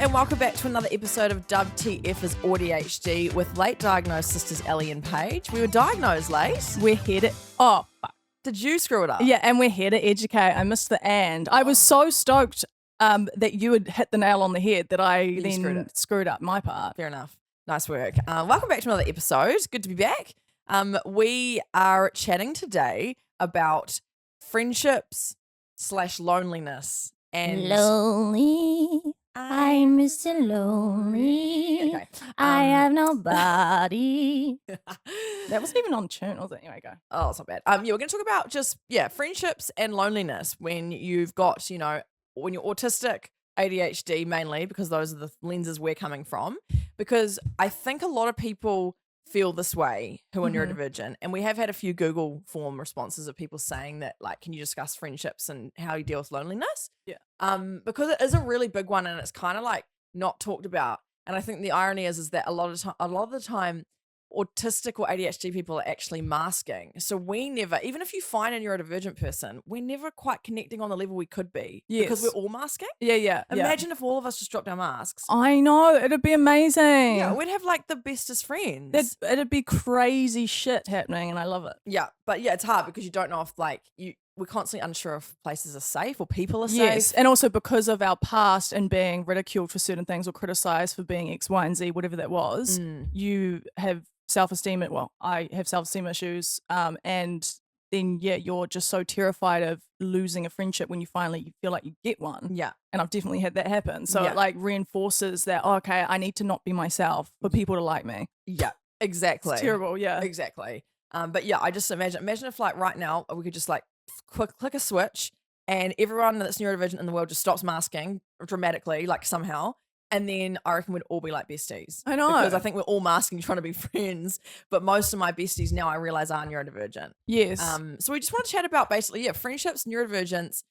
and welcome back to another episode of WTF is AuDHD with late diagnosed sisters Ellie and Paige. We were diagnosed late. We're here to... Oh, fuck. Did you screw it up? Yeah, and we're here to educate. I missed the and. I was so stoked that you had hit the nail on the head that I then screwed up my part. Fair enough. Nice work. Welcome back to another episode. Good to be back. We are chatting today about friendships / loneliness and... Lonely. I'm Mr. Lonely. Okay. I have nobody. That wasn't even on tune, was it? Anyway, go. Oh, it's not bad. We're going to talk about just, friendships and loneliness when you've got, when you're autistic, ADHD mainly, because those are the lenses we're coming from. Because I think a lot of people feel this way who are neurodivergent, and we have had a few Google form responses of people saying that, like, can you discuss friendships and how you deal with loneliness? Yeah. Because it is a really big one, and it's kind of like not talked about. And I think the irony is that a lot of the time autistic or ADHD people are actually masking. So we never, even if you find a neurodivergent person, we're never quite connecting on the level we could be. Yes. Because we're all masking. Yeah. Imagine if all of us just dropped our masks. I know. It'd be amazing. Yeah, we'd have like the bestest friends. It'd be crazy shit happening, and I love it. Yeah, but yeah, it's hard because you don't know if we're constantly unsure if places are safe or people are Yes, safe. and also because of our past and being ridiculed for certain things or criticised for being X, Y, and Z, whatever that was, you have self-esteem. I have self-esteem issues, and then you're just so terrified of losing a friendship when you finally feel like you get one. Yeah, and I've definitely had that happen. So it like reinforces that. Oh, okay, I need to not be myself for people to like me. Yeah, exactly. It's terrible. Yeah, exactly. But yeah, I just imagine if like right now we could just like click a switch and everyone that's neurodivergent in the world just stops masking dramatically, like somehow. And then I reckon we'd all be like besties. I know. Because I think we're all masking trying to be friends. But most of my besties now I realize are neurodivergent. Yes. So we just want to chat about basically, friendships, neurodivergence,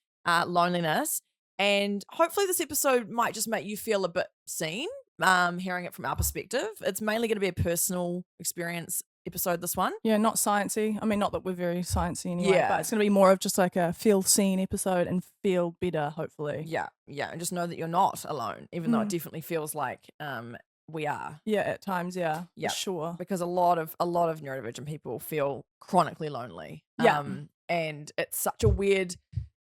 loneliness. And hopefully this episode might just make you feel a bit seen, hearing it from our perspective. It's mainly going to be a personal experience episode, this one. Yeah, not sciencey. I mean, not that we're very sciencey anyway, but it's going to be more of just like a feel seen episode and feel better, hopefully. Yeah, and just know that you're not alone, even though it definitely feels like we are. Yeah, at times, yeah, for sure. Because a lot of neurodivergent people feel chronically lonely. Yeah. And it's such a weird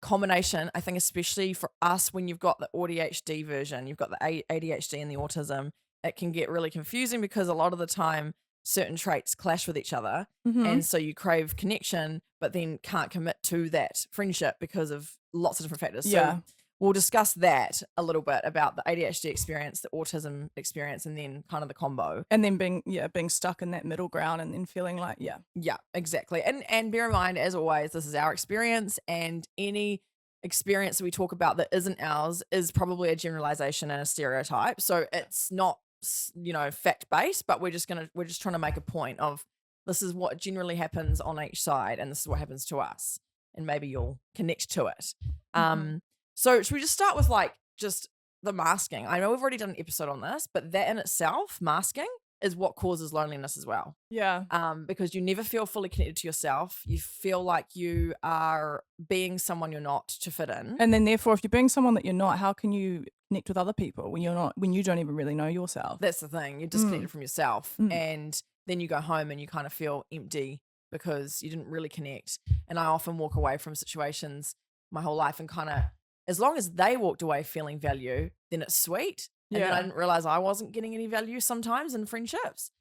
combination, I think, especially for us when you've got the AuDHD version, you've got the ADHD and the autism. It can get really confusing because a lot of the time certain traits clash with each other, and so you crave connection but then can't commit to that friendship because of lots of different factors. So we'll discuss that a little bit about the ADHD experience, the autism experience, and then kind of the combo, and then being stuck in that middle ground and then feeling like exactly. And bear in mind, as always, this is our experience, and any experience that we talk about that isn't ours is probably a generalization and a stereotype, so it's not fact based, but we're just trying to make a point of this is what generally happens on each side and this is what happens to us, and maybe you'll connect to it. So should we just start with like just the masking? I know we've already done an episode on this, but that in itself, masking, is what causes loneliness as well. Because you never feel fully connected to yourself. You feel like you are being someone you're not to fit in, and then therefore if you're being someone that you're not, how can you connect with other people when you don't even really know yourself? That's the thing, you're disconnected from yourself, and then you go home and you kind of feel empty because you didn't really connect. And I often walk away from situations my whole life and kind of, as long as they walked away feeling value, then it's sweet. And then I didn't realize I wasn't getting any value sometimes in friendships.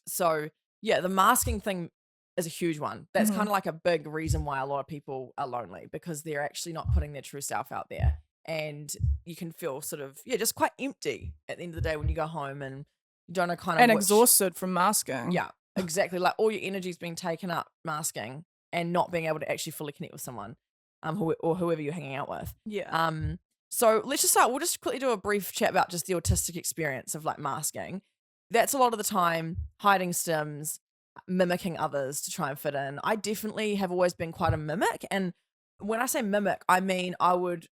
So the masking thing is a huge one. That's kind of like a big reason why a lot of people are lonely, because they're actually not putting their true self out there. And you can feel sort of, just quite empty at the end of the day when you go home and you don't know exhausted from masking. Yeah, exactly. Like all your energy's being taken up masking and not being able to actually fully connect with someone, or whoever you're hanging out with. Yeah. So let's just start. We'll just quickly do a brief chat about just the autistic experience of like masking. That's a lot of the time hiding stims, mimicking others to try and fit in. I definitely have always been quite a mimic. And when I say mimic, I mean I would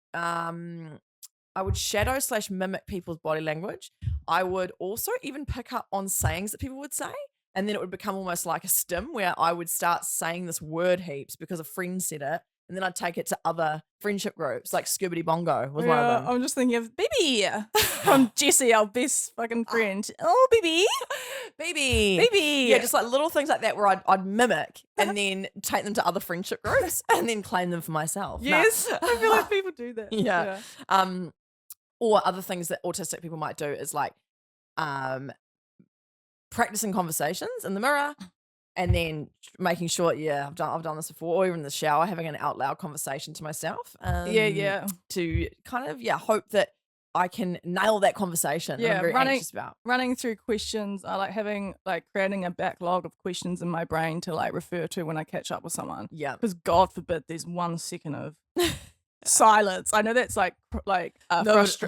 shadow / mimic people's body language. I would also even pick up on sayings that people would say. And then it would become almost like a stim where I would start saying this word heaps because a friend said it. And then I'd take it to other friendship groups, like Scoobity Bongo was one of them. I'm just thinking of Baby from Jessie, our best fucking friend. Oh, Baby. Baby. Yeah, just like little things like that where I'd mimic and then take them to other friendship groups and then claim them for myself. Yes, I feel like people do that. Yeah. Or other things that autistic people might do is like practicing conversations in the mirror. And then making sure, I've done this before, or even in the shower, having an out loud conversation to myself. To kind of, hope that I can nail that conversation that I'm very anxious about. Running through questions, I like creating a backlog of questions in my brain to like refer to when I catch up with someone. Yeah. Because God forbid there's 1 second of silence. I know that's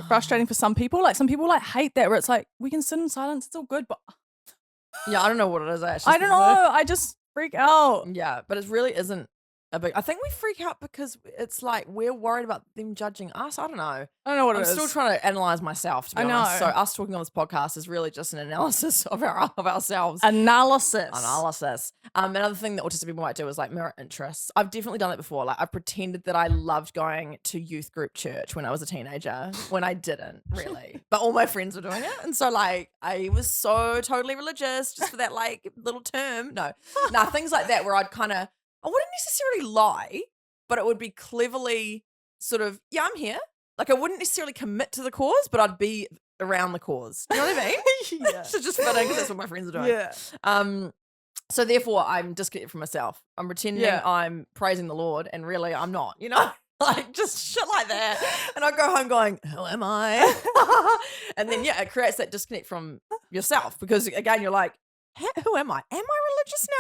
frustrating for some people. Like some people like hate that where it's like, we can sit in silence, it's all good, but... Yeah, I don't know what it is actually. I don't know. I just freak out. Yeah, but it really isn't a big. I think we freak out because it's like we're worried about them judging us. I don't know. I don't know what I'm it is. still trying to analyze myself, to be honest. So us talking on this podcast is really just an analysis of ourselves. Analysis. Another thing that autistic people might do is like mirror interests. I've definitely done it before. Like I pretended that I loved going to youth group church when I was a teenager, when I didn't really, but all my friends were doing it, and so like I was so totally religious just for that like little term. Things like that where I wouldn't necessarily lie, but it would be cleverly sort of, I'm here. Like I wouldn't necessarily commit to the cause, but I'd be around the cause. You know what I mean? Yeah. So just fit in because that's what my friends are doing. Yeah. So therefore I'm disconnected from myself. I'm pretending I'm praising the Lord and really I'm not, like just shit like that. And I go home going, who am I? And then, it creates that disconnect from yourself because again, you're like, who am I? Am I religious now?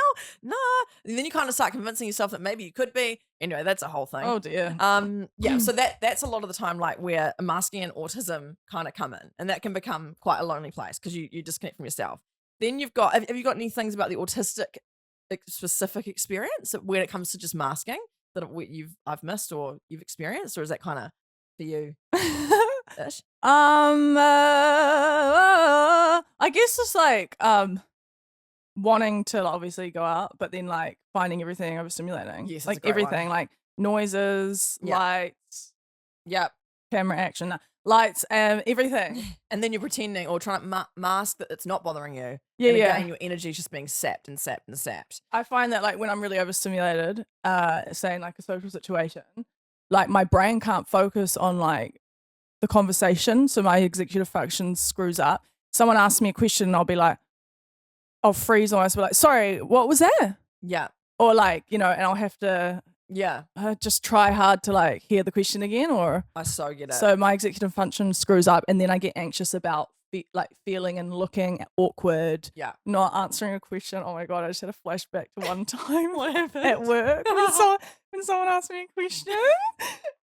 Nah. And then you kind of start convincing yourself that maybe you could be. Anyway, that's a whole thing. Oh dear. So that's a lot of the time like where masking and autism kind of come in, and that can become quite a lonely place because you disconnect from yourself. Then have you got any things about the autistic specific experience when it comes to just masking that I've missed or you've experienced, or is that kind of for you? Ish? I guess it's like wanting to obviously go out, but then like finding everything overstimulating. Yes, like everything, like noises, lights, camera action, lights, everything. And then you're pretending or trying to mask that it's not bothering you. Yeah, and again, your energy is just being sapped and sapped and sapped. I find that like when I'm really overstimulated, say in like a social situation, like my brain can't focus on like the conversation, so my executive function screws up. Someone asks me a question and I'll be like, I'll freeze almost, be like, sorry, what was that? Yeah. Or like, and I'll have to just try hard to like hear the question again, or I so get it. So my executive function screws up and then I get anxious about feeling and looking awkward, not answering a question. Oh my God, I just had a flashback to one time what happened at work when someone asked me a question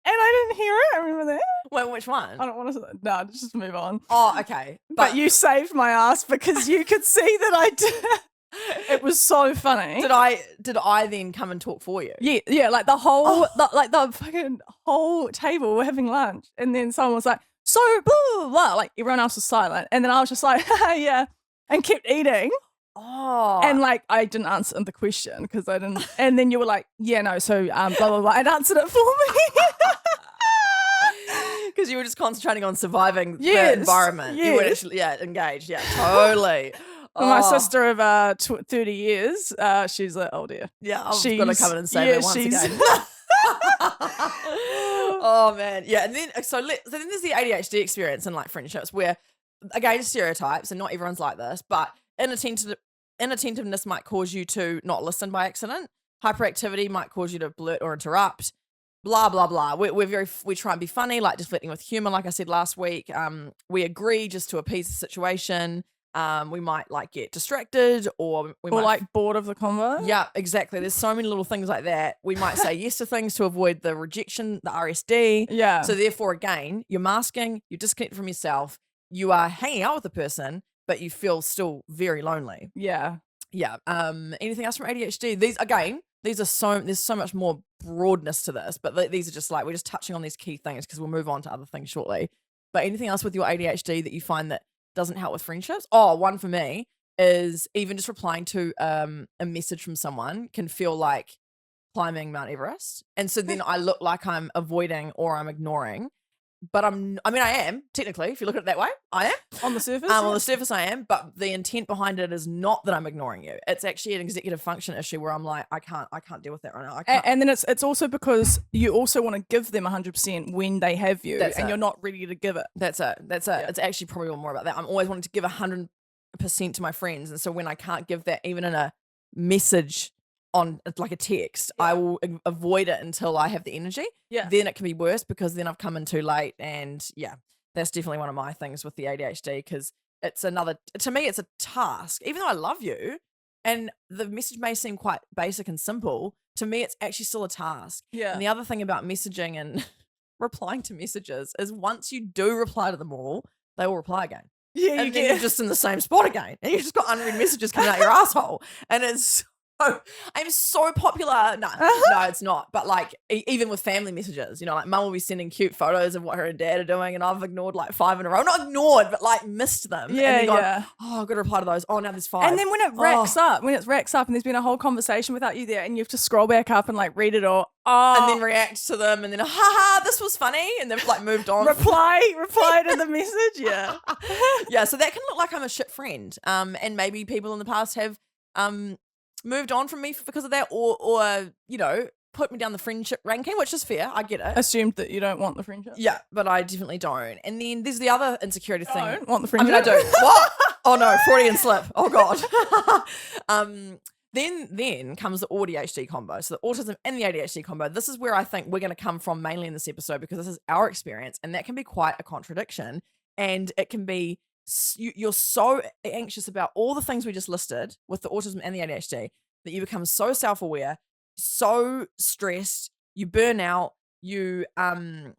and I didn't hear it. I remember that. Wait, which one? I don't want to. No, just move on. Oh, okay. But you saved my ass because you could see that I did. It was so funny. Did I then come and talk for you? Yeah. Like the whole, the fucking whole table were having lunch, and then someone was like, "So blah blah blah." Like everyone else was silent, and then I was just like, "Yeah," and kept eating. Oh. And like I didn't answer the question because I didn't. And then you were like, "Yeah, no." So blah blah blah. And answered it for me. Because you were just concentrating on surviving the environment. Yes. You weren't actually, engaged. Yeah, totally. My sister of 30 years, she's like, oh dear. Yeah, I've got to come in and save her once again. Oh man, yeah. And then so then there's the ADHD experience in like friendships where, again, stereotypes, and not everyone's like this, but inattentiveness might cause you to not listen by accident. Hyperactivity might cause you to blurt or interrupt. Blah blah blah. We try and be funny, like just flirting with humor, like I said last week. We agree just to appease the situation. We might like get distracted, or we might like bored of the convo. Yeah, exactly. There's so many little things like that. We might say yes to things to avoid the rejection, the RSD. Yeah. So therefore, again, you're masking, you're disconnected from yourself. You are hanging out with a person, but you feel still very lonely. Yeah. Yeah. Anything else from ADHD? There's so much more broadness to this, but these are just like, we're just touching on these key things because we'll move on to other things shortly. But anything else with your ADHD that you find that doesn't help with friendships? Oh, one for me is even just replying to a message from someone can feel like climbing Mount Everest. And so then I look like I'm avoiding or I'm ignoring. But I am technically, if you look at it that way, I am. On the surface? On the surface I am, but the intent behind it is not that I'm ignoring you. It's actually an executive function issue where I'm like, I can't deal with that right now. I can't. And then it's also because you also want to give them 100% when they have you, and you're not ready to give it. That's it. Yeah. It's actually probably more about that. I'm always wanting to give 100% to my friends. And so when I can't give that even in a message on like a text, I will avoid it until I have the energy. Yeah. Then it can be worse because then I've come in too late. And that's definitely one of my things with the ADHD, because to me, it's a task. Even though I love you and the message may seem quite basic and simple, to me, it's actually still a task. Yeah. And the other thing about messaging and replying to messages is once you do reply to them all, they will reply again. Yeah, and then you're just in the same spot again. And you've just got unread messages coming out your asshole. And I'm so popular. No, it's not. But like, even with family messages, like mum will be sending cute photos of what her and dad are doing, and I've ignored like 5 in a row. Not ignored, but like missed them. Yeah, and then oh, I've got to reply to those. Oh, now there's 5. And then when it racks up, and there's been a whole conversation without you there, and you have to scroll back up and like read it all. Oh. And then react to them, and then haha, this was funny, and they've like moved on. reply to the message. Yeah. Yeah. So that can look like I'm a shit friend. And maybe people in the past have moved on from me because of that, or put me down the friendship ranking, which is fair. I get it. Assumed that you don't want the friendship. Yeah, but I definitely don't. And then there's the other insecurity thing. I don't want the friendship. I do. What? Oh no, Freudian slip. Oh God. Then comes the AuDHD combo. So the autism and the ADHD combo. This is where I think we're going to come from mainly in this episode, because this is our experience, and that can be quite a contradiction. And it can be, you're so anxious about all the things we just listed with the autism and the ADHD that you become so self-aware, so stressed, you burn out, you then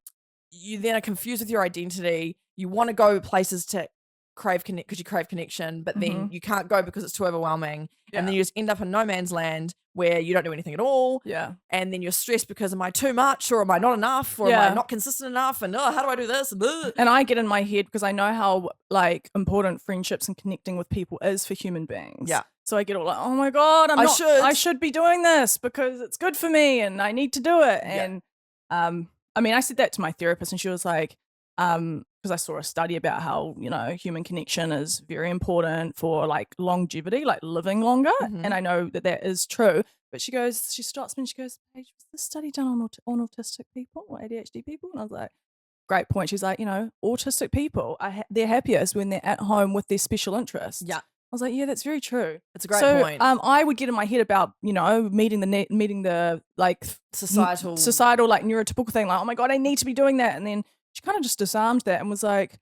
are confused with your identity. You want to go places to crave connect because you crave connection, but then you can't go because it's too overwhelming. Yeah. And then you just end up in no man's land where you don't do anything at all. Yeah. And then you're stressed because am I too much, or am I not enough, or am I not consistent enough, and how do I do this? And I get in my head because I know how like important friendships and connecting with people is for human beings. Yeah. So I get all like, oh my God, I should be doing this because it's good for me and I need to do it. And I mean, I said that to my therapist, and she was like, because I saw a study about how, human connection is very important for like longevity, like living longer. And I know that is true. But she stops me and she goes, Paige, was this study done on autistic people or ADHD people? And I was like, great point. She's like, autistic people, they're happiest when they're at home with their special interests. Yeah. I was like, yeah, that's very true. It's a great point. I would get in my head about, meeting the like societal like neurotypical thing, like, oh my God, I need to be doing that. And then she kind of just disarmed that and was like,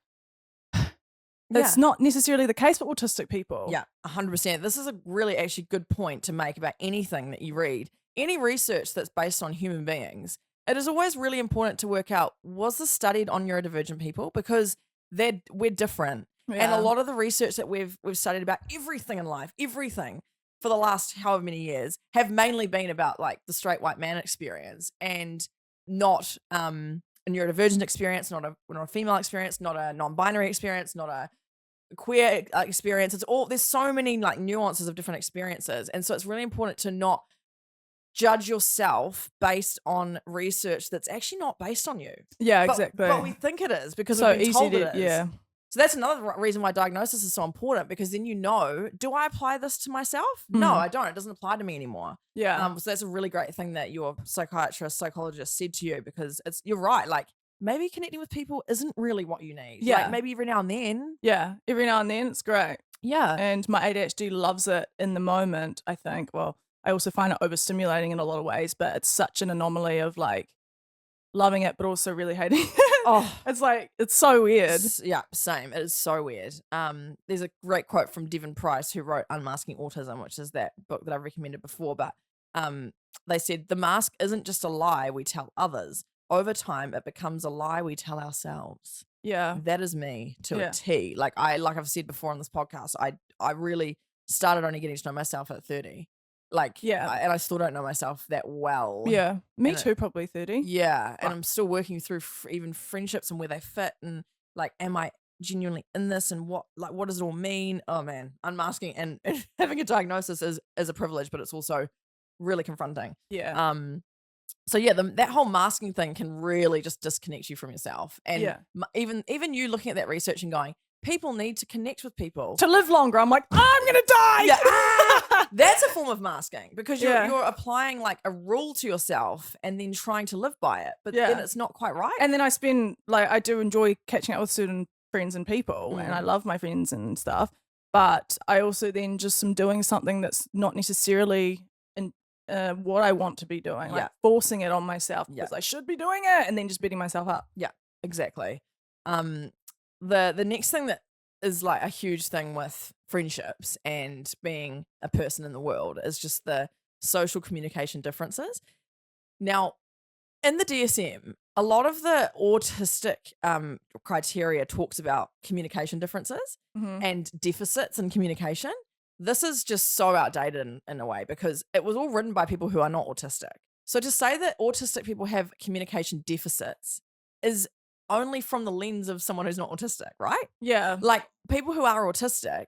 it's not necessarily the case for autistic people. Yeah, 100%. This is a really actually good point to make about anything that you read. Any research that's based on human beings, it is always really important to work out, was this studied on neurodivergent people? Because we're different. Yeah. And a lot of the research that we've studied about everything in life, everything for the last however many years, have mainly been about like the straight white man experience, and not a neurodivergent experience, not a female experience, not a non-binary experience, not a queer experience. There's so many like nuances of different experiences. And so it's really important to not judge yourself based on research that's actually not based on you. Yeah, exactly. But we think it is because so we've been told it is. Yeah. So that's another reason why diagnosis is so important, because then do I apply this to myself? No, I don't. It doesn't apply to me anymore. Yeah. So that's a really great thing that your psychologist said to you, because you're right. Like, maybe connecting with people isn't really what you need. Yeah. Like maybe every now and then. Yeah. Every now and then it's great. Yeah. And my ADHD loves it in the moment, I think. Well, I also find it overstimulating in a lot of ways, but it's such an anomaly of like loving it, but also really hating it. Oh, it's so weird. Same. It is so weird. There's a great quote from Devon Price, who wrote Unmasking Autism, which is that book that I've recommended before. But they said, the mask isn't just a lie we tell others. Over time, it becomes a lie we tell ourselves. Yeah. That is me to a T. Like I've said before on this podcast, I really started only getting to know myself at 30. And I still don't know myself that well. Yeah. Me too, probably 30. Yeah. And I'm still working through even friendships and where they fit, and like, am I genuinely in this, and what does it all mean? Oh man, unmasking and having a diagnosis is a privilege, but it's also really confronting. Yeah. So yeah, that whole masking thing can really just disconnect you from yourself. And Yeah. even you looking at that research and going, people need to connect with people To live longer. I'm like, I'm gonna die. Yeah, that's a form of masking because Yeah. you're applying like a rule to yourself and then trying to live by it, but then it's not quite right. And then I spend I do enjoy catching up with certain friends and people, and I love my friends and stuff. But I also then just am doing something that's not necessarily what I want to be doing, like forcing it on myself because I should be doing it, and then just beating myself up. Yeah, exactly. The next thing that is like a huge thing with friendships and being a person in the world is just the social communication differences. Now, in the DSM, a lot of the autistic criteria talks about communication differences and deficits in communication. This is just so outdated in a way because it was all written by people who are not autistic. So to say that autistic people have communication deficits is only from the lens of someone who's not autistic, right? Yeah. Like people who are autistic,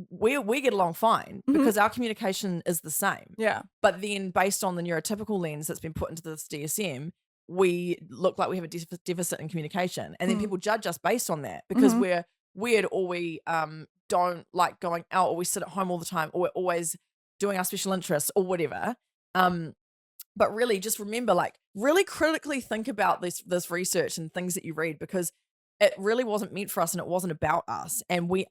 we get along fine because our communication is the same. Yeah. But then based on the neurotypical lens that's been put into this DSM, we look like we have a deficit in communication. And then people judge us based on that because we're weird or we don't like going out or we sit at home all the time or we're always doing our special interests or whatever. But really just remember, like really critically think about this research and things that you read because it really wasn't meant for us and it wasn't about us. And we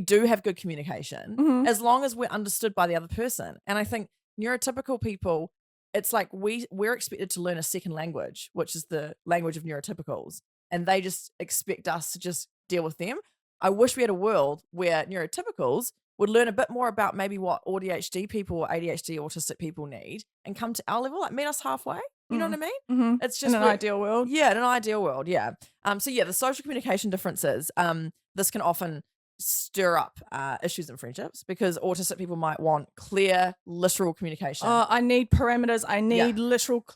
do have good communication as long as we're understood by the other person. And I think neurotypical people, it's like we're expected to learn a second language, which is the language of neurotypicals. And they just expect us to just deal with them. I wish we had a world where neurotypicals would learn a bit more about maybe what AuDHD people or ADHD autistic people need and come to our level, like meet us halfway. You know what I mean? It's just in an ideal world. Yeah, in an ideal world, yeah. So yeah, the social communication differences, this can often stir up issues in friendships because autistic people might want clear, literal communication. I need parameters. I need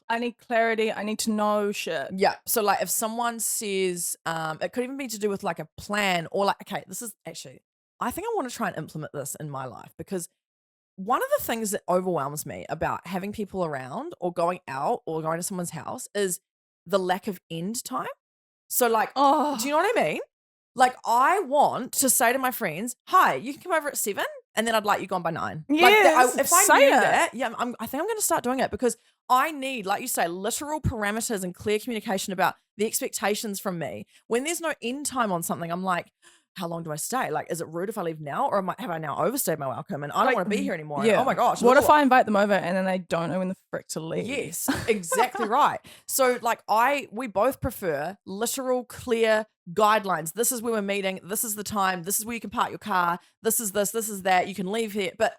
I need clarity. I need to know shit. Yeah. So like if someone says, it could even be to do with like a plan or like, okay, this is actually, I think I want to try and implement this in my life because one of the things that overwhelms me about having people around or going out or going to someone's house is the lack of end time. So like, do you know what I mean? Like I want to say to my friends, hi, you can come over at 7 and then I'd like you gone by 9. Yes, like if I knew that, I think I'm going to start doing it because I need, like you say, literal parameters and clear communication about the expectations from me. When there's no end time on something, I'm like, how long do I stay? Like, is it rude if I leave now or have I now overstayed my welcome and I don't want to be here anymore? Yeah. And, oh my gosh. What if I invite them over and then they don't know when the frick to leave? Yes, exactly right. So like we both prefer literal, clear guidelines. This is where we're meeting. This is the time. This is where you can park your car. This is this. This is that. You can leave here. But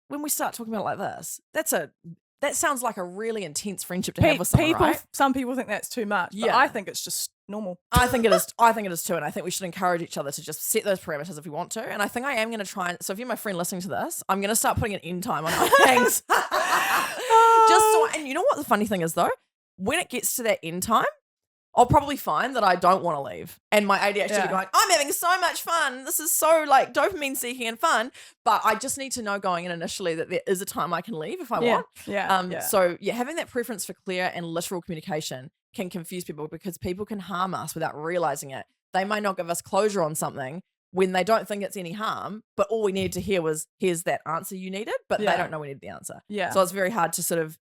when we start talking about it like this, that sounds like a really intense friendship to have with someone, right? Some people think that's too much. But I think it's just normal. I think it is. I think it is too. And I think we should encourage each other to just set those parameters if we want to. And I think I am going to try. So if you're my friend listening to this, I'm going to start putting an end time on our things. And you know what the funny thing is though? When it gets to that end time, I'll probably find that I don't want to leave. And my ADHD will be going, I'm having so much fun. This is so like dopamine seeking and fun. But I just need to know going in initially that there is a time I can leave if I want. So yeah, having that preference for clear and literal communication can confuse people because people can harm us without realizing it. They might not give us closure on something when they don't think it's any harm, but all we needed to hear was, here's that answer you needed, but they don't know we need the answer. Yeah. So it's very hard to sort of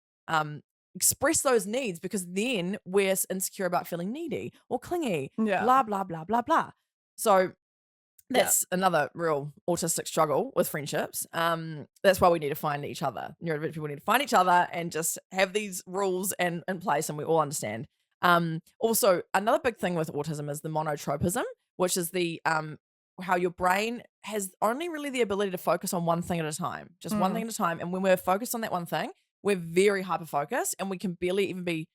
express those needs because then we're insecure about feeling needy or clingy, blah, blah, blah, blah, blah. So that's another real autistic struggle with friendships. That's why we need to find each other. Neurodivergent people need to find each other and just have these rules in place and we all understand. Also, another big thing with autism is the monotropism, which is the how your brain has only really the ability to focus on one thing at a time, just one thing at a time. And when we're focused on that one thing, we're very hyper-focused and we can barely even be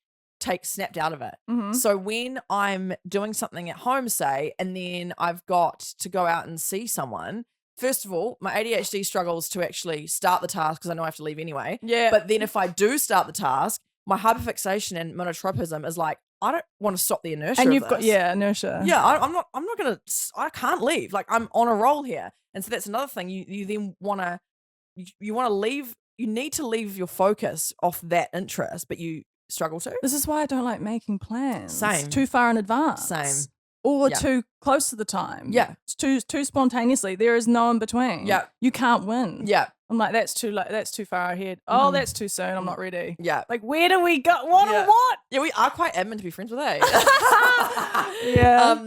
snapped out of it. So when I'm doing something at home, say, and then I've got to go out and see someone, first of all, my ADHD struggles to actually start the task because I know I have to leave anyway. Yeah. But then if I do start the task, my hyperfixation and monotropism is like, I don't want to stop the inertia. And you've got inertia. Yeah, I'm not gonna. I can't leave. Like I'm on a roll here, and so that's another thing. You then want to leave. you need to leave your focus off that interest, but you struggle to. This is why I don't like making plans. Same. Too far in advance. Same. Or Yeah. too close to the time. Yeah. It's too spontaneously. There is no in between. Yeah. You can't win. Yeah. I'm like, that's too far ahead. Oh, that's too soon. I'm not ready. Yeah. Like, where do we go? What Yeah. or what? Yeah, we are quite admin to be friends with, eh? Yeah.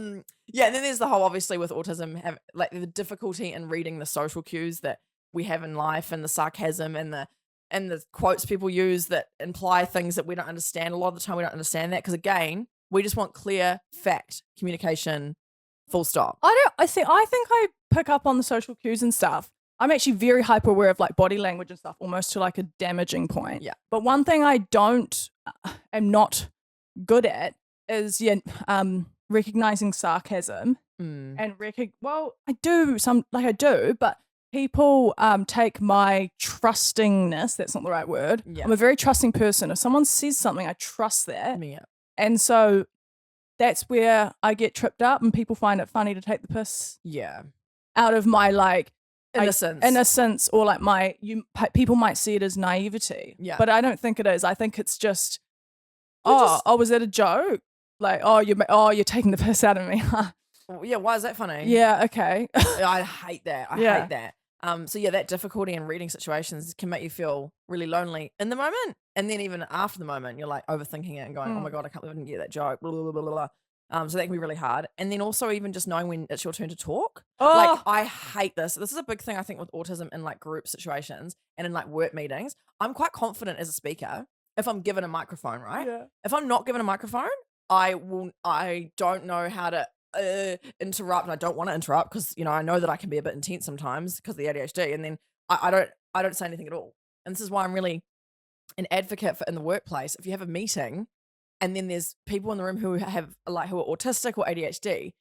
Yeah, and then there's the whole, obviously, with autism, like the difficulty in reading the social cues that we have in life, and the sarcasm and the quotes people use that imply things that we don't understand. A lot of the time we don't understand that because, again, we just want clear fact communication, full stop. I think I pick up on the social cues and stuff. I'm actually very hyper aware of like body language and stuff, almost to like a damaging point. Yeah. But one thing I am not good at is recognizing sarcasm and I do, but people take my trustingness. That's not the right word. Yeah. I'm a very trusting person. If someone says something, I trust that. Yeah. And so that's where I get tripped up, and people find it funny to take the piss Yeah. out of my like Innocence. or like people might see it as naivety. Yeah. But I don't think it is. I think it's just Well, was that a joke? Like, you're taking the piss out of me. Yeah, why is that funny? Yeah, okay. I hate that. I Yeah. hate that. So yeah, that difficulty in reading situations can make you feel really lonely in the moment, and then even after the moment, you're like overthinking it and going, "Oh my god, I can't believe I didn't get that joke." Blah, blah, blah, blah, blah. So that can be really hard. And then also even just knowing when it's your turn to talk. Like, I hate this. This is a big thing I think with autism in like group situations and in like work meetings. I'm quite confident as a speaker if I'm given a microphone, right? Yeah. If I'm not given a microphone, I don't know how to interrupt, and I don't want to interrupt because I know that I can be a bit intense sometimes because of the ADHD, and then I don't say anything at all. And this is why I'm really an advocate for in the workplace. If you have a meeting and then there's people in the room who are autistic or ADHD,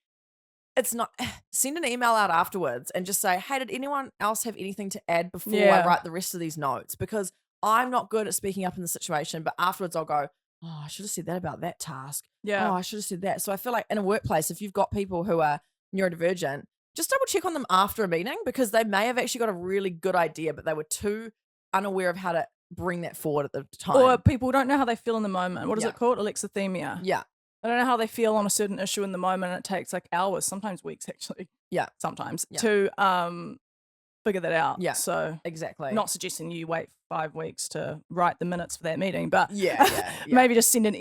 it's not send an email out afterwards and just say, hey, did anyone else have anything to add before I write the rest of these notes? Because I'm not good at speaking up in the situation, but afterwards I'll go, oh, I should have said that about that task. Yeah. Oh, I should have said that. So I feel like in a workplace, if you've got people who are neurodivergent, just double check on them after a meeting, because they may have actually got a really good idea, but they were too unaware of how to bring that forward at the time. Or people don't know how they feel in the moment. What is Yeah. it called? Alexithymia. Yeah. I don't know how they feel on a certain issue in the moment, and it takes like hours, sometimes weeks actually. Yeah. Sometimes Yeah. to figure that out. Yeah. So Exactly. not suggesting you wait 5 weeks to write the minutes for that meeting, but Yeah. maybe just send an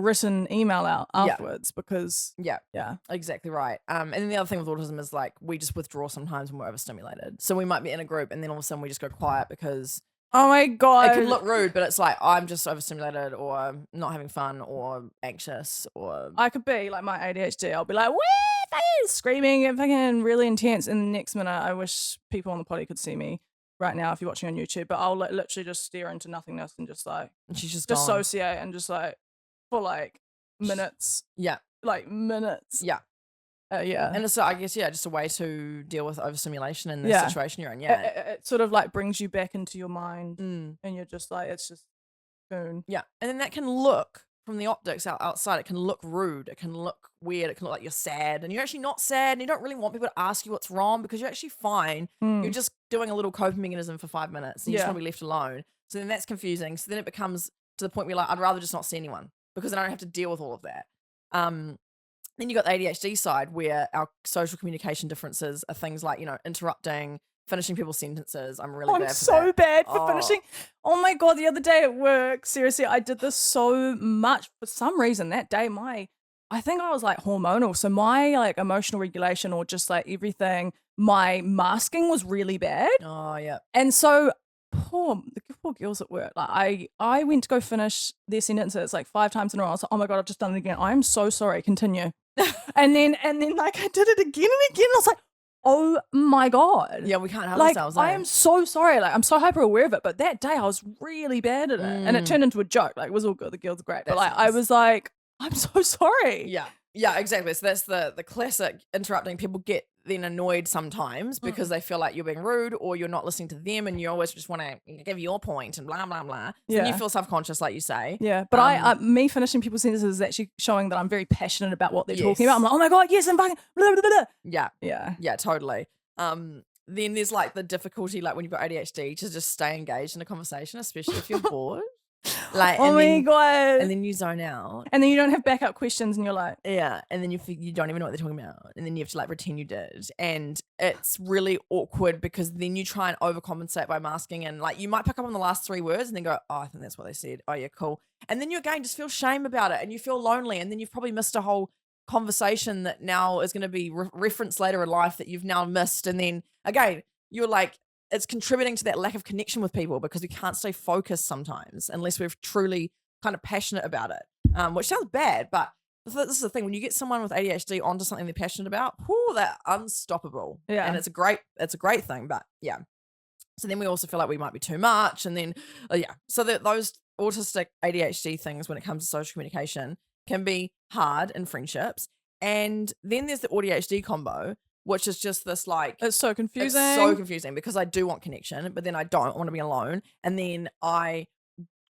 written email out afterwards, because Yeah. yeah. Exactly right. And then the other thing with autism is like we just withdraw sometimes when we're overstimulated. So we might be in a group and then all of a sudden we just go quiet because Oh my god. it can look rude, but it's like I'm just overstimulated or not having fun or anxious or I could be like my ADHD. I'll be like, screaming and fucking really intense. And the next minute, I wish people on the potty could see me right now if you're watching on YouTube. But I'll literally just stare into nothingness and just like and she's just gone. dissociate and just like for like minutes. Yeah. Like minutes. Yeah. Yeah. And it's, I guess, just a way to deal with overstimulation in the Yeah. situation you're in. Yeah. It sort of like brings you back into your mind, Mm. and you're just like, it's just boom. Yeah. And then that can look from the optics outside, it can look rude. It can look weird. It can look like you're sad, and you're actually not sad, and you don't really want people to ask you what's wrong because you're actually fine. Mm. You're just doing a little coping mechanism for 5 minutes and you just Yeah. want to be left alone. So then that's confusing. So then it becomes to the point where you're like, I'd rather just not see anyone because then I don't have to deal with all of that. Then you got the ADHD side where our social communication differences are things like, interrupting, finishing people's sentences. I'm really bad for so that. bad for Oh. finishing. Oh my god, the other day at work, seriously, I did this so much. For some reason that day, I think I was like hormonal. So my like emotional regulation or just like everything, my masking was really bad. Oh, yeah. And so the poor girls at work, like I went to go finish their sentences like 5 times in a row. I was like, oh my god, I've just done it again. I'm so sorry. Continue. and then like I did it again and again. I was like, oh my god. Yeah, we can't help Like ourselves. I am so sorry. Like I'm so hyper aware of it. But that day I was really bad at it, and it turned into a joke. Like it was all good. The girls are great. But That's like I nice. was like, I'm so sorry. Yeah, exactly. So that's the classic interrupting. People get then annoyed sometimes because they feel like you're being rude or you're not listening to them, and you always just want to give your point and blah blah blah. So then you Yeah. feel self-conscious, like you say. Yeah, but I me finishing people's sentences is actually showing that I'm very passionate about what they're talking Yes. about. I'm like, oh my god, yes, I'm fucking blah blah blah. Yeah, Yeah. yeah, totally. then there's like the difficulty, like when you've got ADHD, to just stay engaged in a conversation, especially if you're bored. Like, Oh my God. And then you zone out. And then you don't have backup questions and you're like, yeah. And then you don't even know what they're talking about. And then you have to like pretend you did. And it's really awkward because then you try and overcompensate by masking, and like you might pick up on the last 3 words and then go, oh, I think that's what they said. Oh yeah, cool. And then you again just feel shame about it and you feel lonely, and then you've probably missed a whole conversation that now is going to be referenced later in life that you've now missed. And then again, you're like, it's contributing to that lack of connection with people because we can't stay focused sometimes unless we're truly kind of passionate about it, which sounds bad, but this is the thing. When you get someone with ADHD onto something they're passionate about, whoo, they're unstoppable. Yeah. And it's a great thing, but yeah. So then we also feel like we might be too much. And then, so those autistic ADHD things when it comes to social communication can be hard in friendships. And then there's the AuDHD combo, which is just this like, it's so confusing. It's so confusing because I do want connection, but then I don't want to be alone. And then I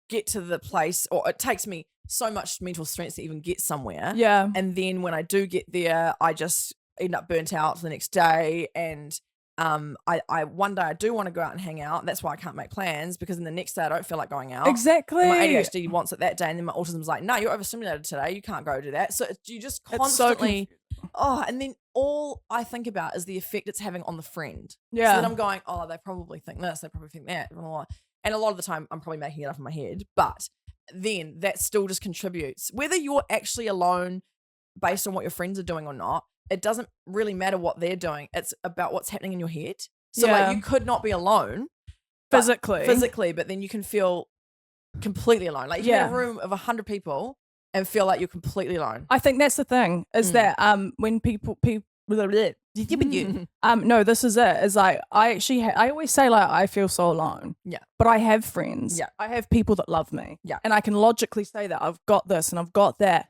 get to the place, or it takes me so much mental strength to even get somewhere. Yeah. And then when I do get there, I just end up burnt out for the next day. And I one day I do want to go out and hang out. That's why I can't make plans, because in the next day I don't feel like going out. Exactly. And my ADHD wants it that day, and then my autism's like, no, you're overstimulated today. You can't go do that. So you just constantly, and then all I think about is the effect it's having on the friend. Yeah. So then I'm going, oh, they probably think this, they probably think that, blah, blah, blah. And a lot of the time I'm probably making it up in my head, but then that still just contributes. Whether you're actually alone based on what your friends are doing or not, it doesn't really matter what they're doing. It's about what's happening in your head. So like you could not be alone physically, but then you can feel completely alone. Like you can be in a room of 100 people and feel like you're completely alone. I think that's the thing is that when people no, this is it. Is like I always say like I feel so alone. Yeah. But I have friends. Yeah. I have people that love me. Yeah. And I can logically say that I've got this and I've got that.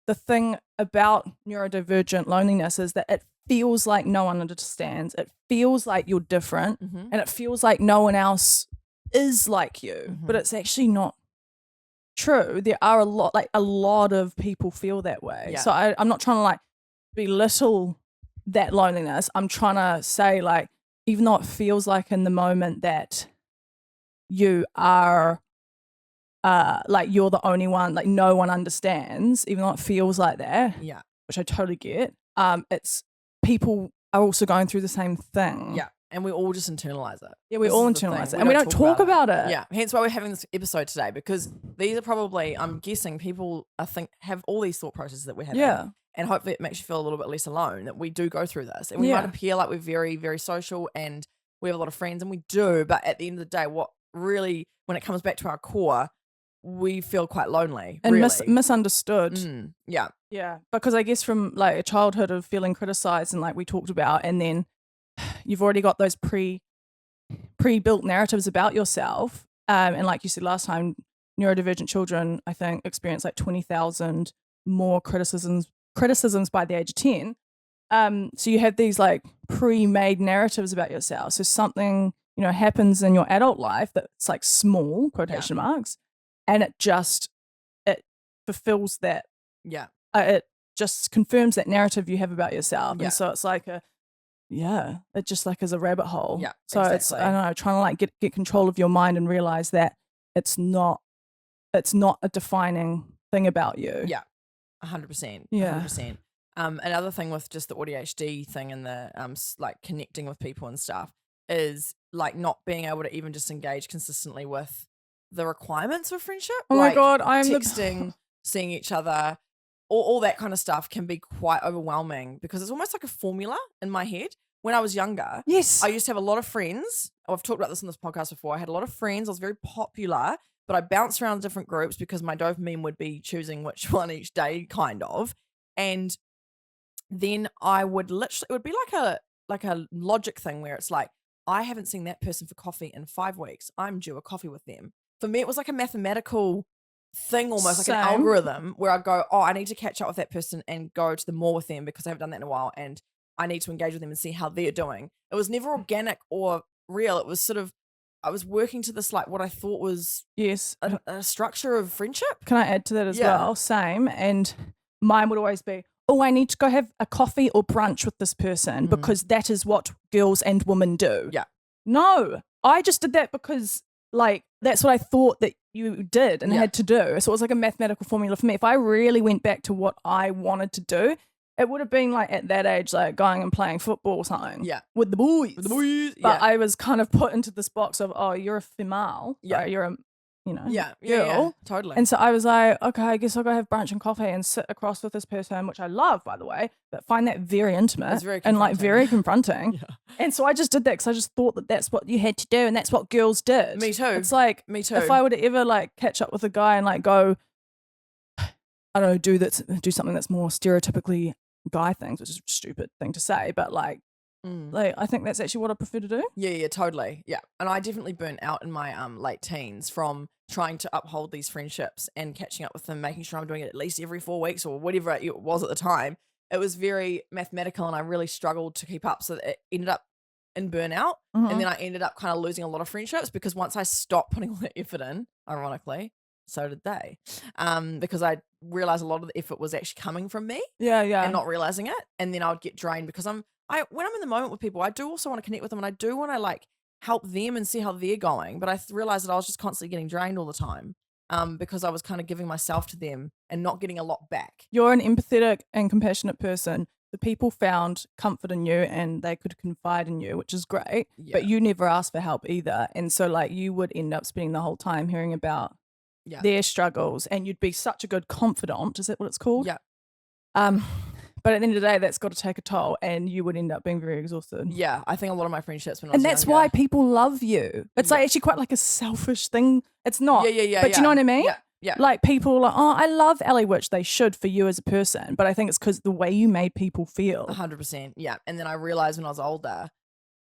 The thing about neurodivergent loneliness is that it feels like no one understands. It feels like you're different, and it feels like no one else is like you. But it's actually not true. There are a lot of people feel that way. Yeah. So I'm not trying to like belittle that loneliness. I'm trying to say like, even though it feels like in the moment that you are like you're the only one, like no one understands, even though it feels like that, which I totally get, it's people are also going through the same thing. Yeah. And we all just internalize it. Yeah, we all internalize it. And we don't talk about it. Yeah. Hence why we're having this episode today, because these are probably, I'm guessing, people have all these thought processes that we have. Yeah. And hopefully it makes you feel a little bit less alone, that we do go through this. And we might appear like we're very, very social and we have a lot of friends, and we do. But at the end of the day, what really, when it comes back to our core, we feel quite lonely. And really. misunderstood. Yeah. Yeah. Because I guess from like a childhood of feeling criticized and like we talked about, and then you've already got those pre-built narratives about yourself. And like you said last time, neurodivergent children, I think, experience like 20,000 more criticisms by the age of 10. So you have these like pre-made narratives about yourself. So something, happens in your adult life that's like small, quotation marks, and it fulfills that. Yeah. It just confirms that narrative you have about yourself. Yeah. And so it's like it just like is a rabbit hole. Yeah. So exactly. it's, I don't know, trying to like get control of your mind and realize that it's not a defining thing about you. Yeah. 100%. Yeah. 100%. Another thing with just the AuDHD thing and the like connecting with people and stuff is like not being able to even just engage consistently with the requirements of friendship. Oh like my God, I'm texting, seeing each other, all that kind of stuff can be quite overwhelming, because it's almost like a formula in my head. When I was younger, yes, I used to have a lot of friends. I've talked about this on this podcast before. I had a lot of friends. I was very popular, but I bounced around different groups because my dopamine would be choosing which one each day, kind of. And then I would literally, it would be like a logic thing where it's like, I haven't seen that person for coffee in 5 weeks. I'm due a coffee with them. For me, it was like a mathematical thing, almost like an algorithm where I go, oh, I need to catch up with that person and go to the mall with them because I haven't done that in a while, and I need to engage with them and see how they're doing. It was never organic or real. It was sort of, I was working to this like what I thought was a structure of friendship. Can I add to that as well? Same. And mine would always be, oh, I need to go have a coffee or brunch with this person because that is what girls and women do. Yeah. No, I just did that because like that's what I thought that you did and had to do. So it was like a mathematical formula for me. If I really went back to what I wanted to do, it would have been like at that age, like going and playing football or something. Yeah. With the boys. But yeah. I was kind of put into this box of, oh, you're a female. Yeah. Right? You're a, girl. Yeah, totally. And so I was like, okay, I guess I'll go have brunch and coffee and sit across with this person, which I love, by the way, but find that very intimate and like very confronting. And so I just did that because I just thought that that's what you had to do and that's what girls did. Me too. It's like, me too. if I were to ever like catch up with a guy and like go, I don't know, do something that's more stereotypically guy things, which is a stupid thing to say, but like I think that's actually what I prefer to do. Yeah, totally. Yeah. And I definitely burnt out in my late teens from trying to uphold these friendships and catching up with them, making sure I'm doing it at least every 4 weeks or whatever it was at the time. It was very mathematical and I really struggled to keep up. So that it ended up in burnout. And then I ended up kind of losing a lot of friendships because once I stopped putting all the effort in, ironically, so did they. Because I realized a lot of the effort was actually coming from me. Yeah. And not realizing it. And then I would get drained because when I'm in the moment with people, I do also want to connect with them and I do want to like help them and see how they're going. But I realized that I was just constantly getting drained all the time because I was kind of giving myself to them and not getting a lot back. You're an empathetic and compassionate person. The people found comfort in you and they could confide in you, which is great. Yeah. But you never asked for help either. And so like you would end up spending the whole time hearing about their struggles and you'd be such a good confidant. Is that what it's called? Yeah. But at the end of the day, that's got to take a toll and you would end up being very exhausted. Yeah, I think a lot of my friendships when I was And that's younger, why people love you. It's like actually quite like a selfish thing. It's not. Yeah. But you know what I mean? Yeah. Like people are like, oh, I love Ellie, which they should for you as a person. But I think it's because the way you made people feel. 100%. Yeah. And then I realized when I was older,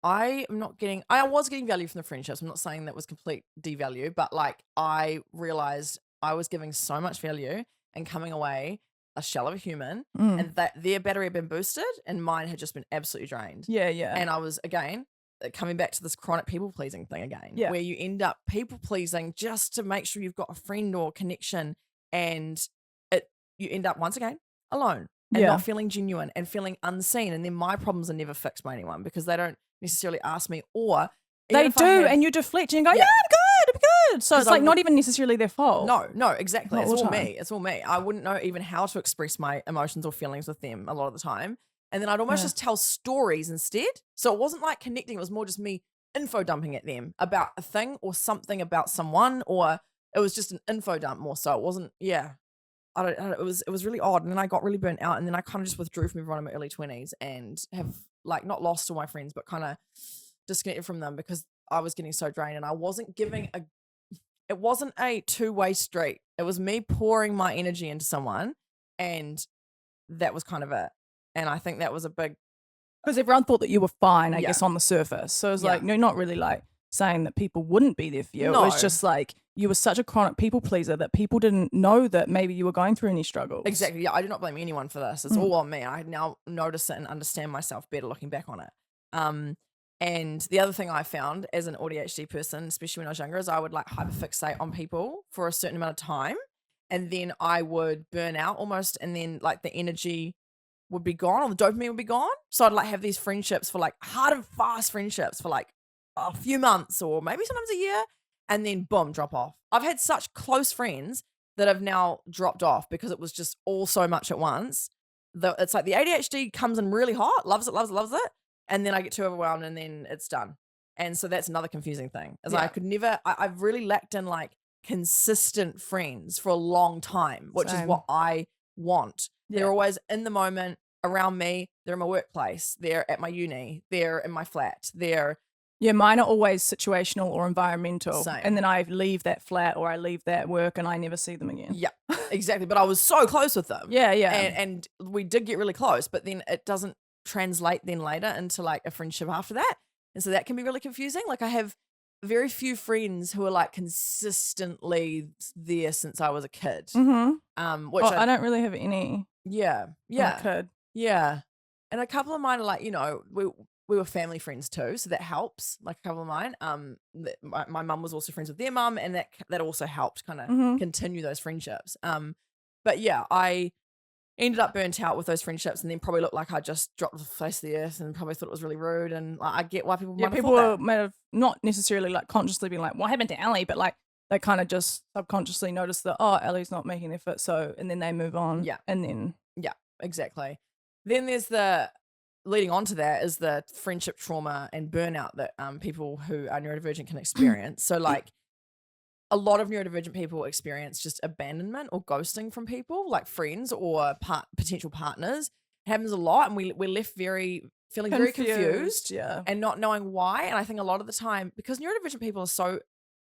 I was getting value from the friendships. I'm not saying that was complete devalue, but like I realized I was giving so much value and coming away a shell of a human and that their battery had been boosted and mine had just been absolutely drained. Yeah. And I was, again, coming back to this chronic people pleasing thing again, where you end up people pleasing just to make sure you've got a friend or connection and you end up once again alone and not feeling genuine and feeling unseen. And then my problems are never fixed by anyone because they don't necessarily ask me or they do and you deflect and you go, yeah, I'm good. So it's like not even necessarily their fault. No, exactly. It's all me. I wouldn't know even how to express my emotions or feelings with them a lot of the time. And then I'd almost just tell stories instead. So it wasn't like connecting. It was more just me info dumping at them about a thing or something about someone, or it was just an info dump more so. It wasn't, I don't, it was really odd. And then I got really burnt out and then I kind of just withdrew from everyone in my early 20s and have like not lost all my friends, but kind of disconnected from them because I was getting so drained and I wasn't it wasn't a two-way street. It was me pouring my energy into someone and that was kind of it. And I think that was a big... Because everyone thought that you were fine, I guess, on the surface. So it was like, no, not really like saying that people wouldn't be there for you. No. It was just like you were such a chronic people pleaser that people didn't know that maybe you were going through any struggles. Exactly. Yeah, I do not blame anyone for this. It's all on me. I now notice it and understand myself better looking back on it. And the other thing I found as an AuDHD person, especially when I was younger, is I would like hyperfixate on people for a certain amount of time. And then I would burn out almost. And then like the energy would be gone or the dopamine would be gone. So I'd like have these friendships for like hard and fast friendships for like a few months or maybe sometimes a year. And then boom, drop off. I've had such close friends that have now dropped off because it was just all so much at once. It's like the ADHD comes in really hot, loves it. And then I get too overwhelmed and then it's done. And so that's another confusing thing. Is I could never, I've really lacked in like consistent friends for a long time, which is what I want. They're always in the moment around me. They're in my workplace. They're at my uni. They're in my flat. Yeah, mine are always situational or environmental. Same. And then I leave that flat or I leave that work and I never see them again. Yeah, exactly. But I was so close with them. Yeah. And we did get really close, but then it doesn't translate then later into like a friendship after that. And so that can be really confusing. Like I have very few friends who are like consistently there since I was a kid. Mm-hmm. Which I don't really have any. Yeah. Kid. Yeah. And a couple of mine are like, we were family friends too, so that helps. Like a couple of mine, my mum was also friends with their mum, and that also helped kind of continue those friendships. But yeah, I ended up burnt out with those friendships, and then probably looked like I just dropped off the face of the earth, and probably thought it was really rude. And like, I get why people might have people thought that. might have not necessarily like consciously been like, what happened to Ali? But like they kind of just subconsciously notice that, oh, Ali's not making an effort. So, and then they move on. Yeah. And then. Yeah, exactly. Then there's leading on to that is the friendship trauma and burnout that people who are neurodivergent can experience. So like a lot of neurodivergent people experience just abandonment or ghosting from people, like friends or potential partners. It happens a lot, and we're left feeling very confused, yeah, and not knowing why. And I think a lot of the time, because neurodivergent people are so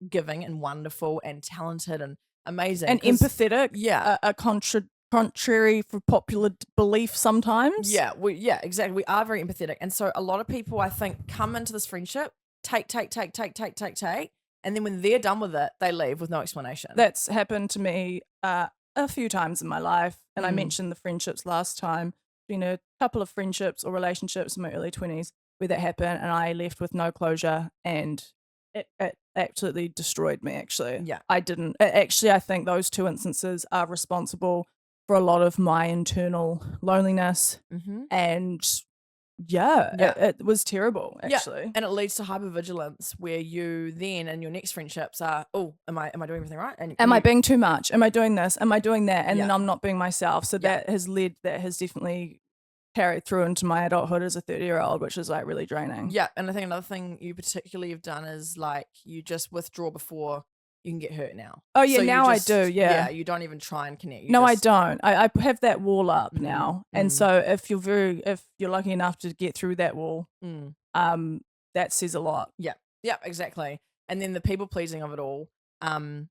giving and wonderful and talented and amazing and empathetic, yeah, contrary for popular belief sometimes. Yeah, exactly. We are very empathetic, and so a lot of people, I think, come into this friendship, take, and then when they're done with it, they leave with no explanation. That's happened to me a few times in my life, and I mentioned the friendships last time. Been a couple of friendships or relationships in my early 20s where that happened, and I left with no closure, and it absolutely destroyed me. Actually, yeah, I didn't. Actually, I think those two instances are responsible for a lot of my internal loneliness, and it was terrible, actually. Yeah. And it leads to hypervigilance, where you then in your next friendships are, oh, am I doing everything right? And am I being too much? Am I doing this? Am I doing that? And Yeah. then I'm not being myself. So Yeah. that has definitely carried through into my adulthood as a 30-year-old, which is like really draining. Yeah. And I think another thing you particularly have done is like you just withdraw before you can get hurt now. Oh yeah, So you now just- I do. Yeah. Yeah. You don't even try and connect. You No, just- I don't. I have that wall up now, and so if you're lucky enough to get through that wall, that says a lot. Yeah. Yeah. Exactly. And then the people pleasing of it all,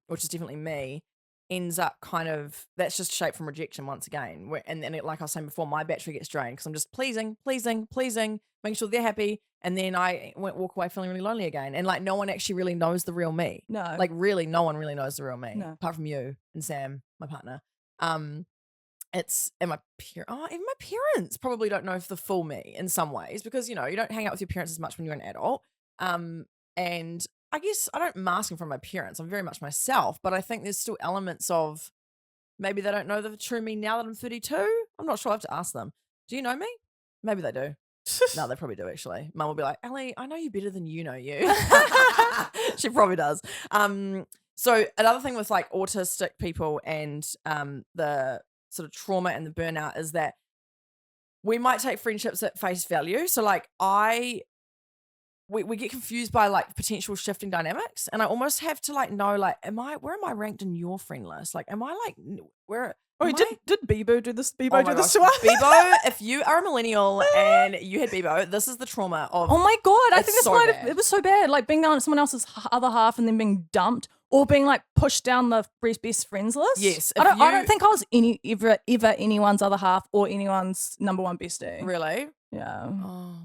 which is definitely me, ends up kind of, that's just shaped from rejection once again. And then, like I was saying before, my battery gets drained because I'm just pleasing, making sure they're happy. And then I walk away feeling really lonely again. And like no one actually really knows the real me. No. Like really, no one really knows the real me. No. Apart from you and Sam, my partner. It's, and even my parents probably don't know the full me in some ways, because, you know, you don't hang out with your parents as much when you're an adult. And I guess I don't mask in front of my parents. I'm very much myself, but I think there's still elements of maybe they don't know the true me now that I'm 32. I'm not sure. I have to ask them. Do you know me? Maybe they do. No, they probably do actually. Mum will be like, Ali, I know you better than you know you. She probably does. So another thing with like autistic people and the sort of trauma and the burnout is that we might take friendships at face value. So like we get confused by like potential shifting dynamics, and I almost have to like know like where am I ranked in your friend list? Like am I like where? Oh, did Bebo do this? Bebo do this to gosh. us? Bebo, if you are a millennial and you had Bebo, this is the trauma of. Oh my god! I It's think so it was so bad. Like being on someone else's other half and then being dumped, or being like pushed down the best friends list. Yes, I don't think I was ever anyone's other half or anyone's number one bestie. Really? Yeah. Oh.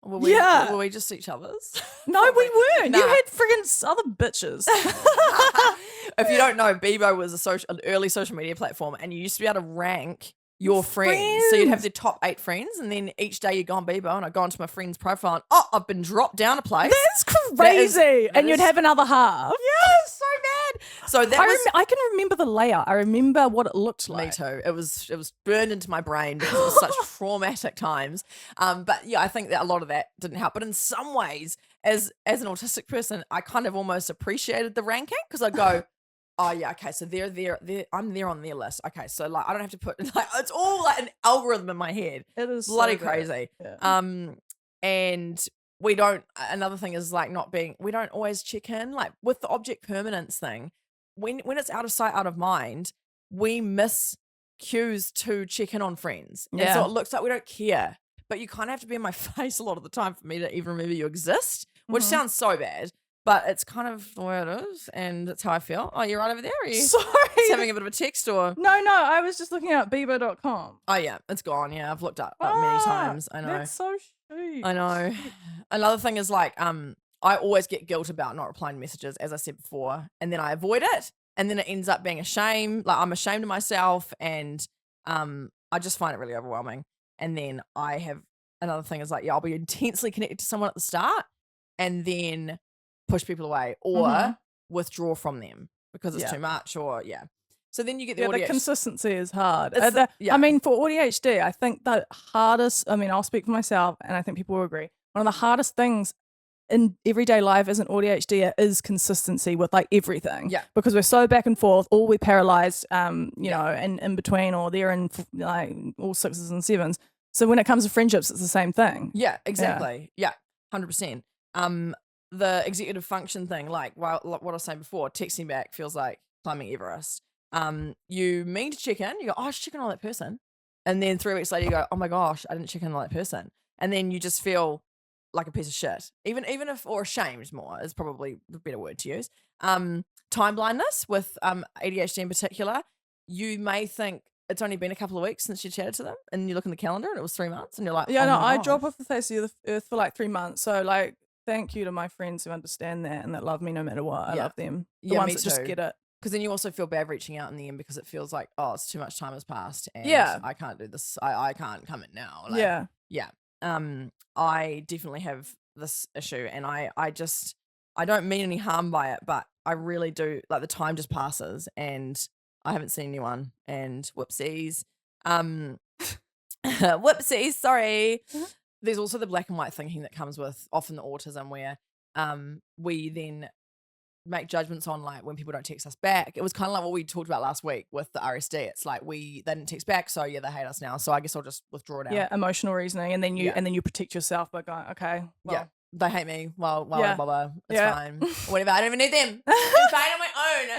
Were we just each other's? No, we weren't. Nah. You had friggin' other bitches. If you don't know, Bebo was an early social media platform, and you used to be able to rank your friends. So you'd have the top 8 friends, and then each day you'd go on Bebo, and I'd go onto my friend's profile, and I've been dropped down a place. That's crazy. And you'd have another half. Yeah, so bad. So that I can remember the layout. I remember what it looked like. Me too. It was burned into my brain because it was such traumatic times. But yeah, I think that a lot of that didn't help. But in some ways, as an autistic person, I kind of almost appreciated the ranking, because I go, oh yeah, okay, so they're I'm there on their list. Okay, so like I don't have to put like it's all like an algorithm in my head. It is bloody so bad. crazy. Yeah. And we don't. Another thing is like we don't always check in, like with the object permanence thing. When it's out of sight, out of mind, we miss cues to check in on friends. And so it looks like we don't care. But you kind of have to be in my face a lot of the time for me to even remember you exist, which sounds so bad. But it's kind of the way it is, and it's how I feel. Oh, you're right over there? Are you Sorry. just having a bit of a text or? No, I was just looking at Bebo.com. Oh, yeah, it's gone. Yeah, I've looked up many times. I know. That's so sweet. I know. Another thing is like, I always get guilt about not replying to messages, as I said before, and then I avoid it, and then it ends up being a shame. Like I'm ashamed of myself, and I just find it really overwhelming. And then I have another thing is like, I'll be intensely connected to someone at the start, and then push people away or withdraw from them because it's too much, or So then you get the Yeah, the ADHD. consistency is hard. It's I mean, for ADHD, I think the hardest, I mean, I'll speak for myself, and I think people will agree, one of the hardest things in everyday life isn't ADHD, it is consistency with like everything. Yeah. Because we're so back and forth, or we're paralyzed, you know, and in between, or they're in like all 6s and 7s. So when it comes to friendships, it's the same thing. Yeah, exactly. Yeah, 100%. The executive function thing, like what I was saying before, texting back feels like climbing Everest. You mean to check in, you go, oh, I should check in on that person. And then 3 weeks later, you go, oh my gosh, I didn't check in on that person. And then you just feel like a piece of shit, even if, or ashamed more is probably the better word to use. Time blindness with ADHD in particular, you may think it's only been a couple of weeks since you chatted to them, and you look in the calendar and it was 3 months, and you're like, Yeah, oh no, my I gosh. drop off the face of the earth for like 3 months. So like, thank you to my friends who understand that and that love me no matter what. I love them. The ones me that just too. get it. Because then you also feel bad reaching out in the end because it feels like, oh, it's too much time has passed, and I can't do this. I can't come in now. Like, yeah. I definitely have this issue, and I don't mean any harm by it, but I really do. Like, the time just passes, and I haven't seen anyone, and whoopsies. Whoopsies, sorry. There's also the black and white thinking that comes with often the autism, where we then make judgments on like when people don't text us back. It was kind of like what we talked about last week with the RSD. It's like they didn't text back, so yeah, they hate us now. So I guess I'll just withdraw it out. Yeah, emotional reasoning, and then you protect yourself by going, okay, well, they hate me. Well, I bother. It's fine. Whatever. I don't even need them. I'm fine on my own.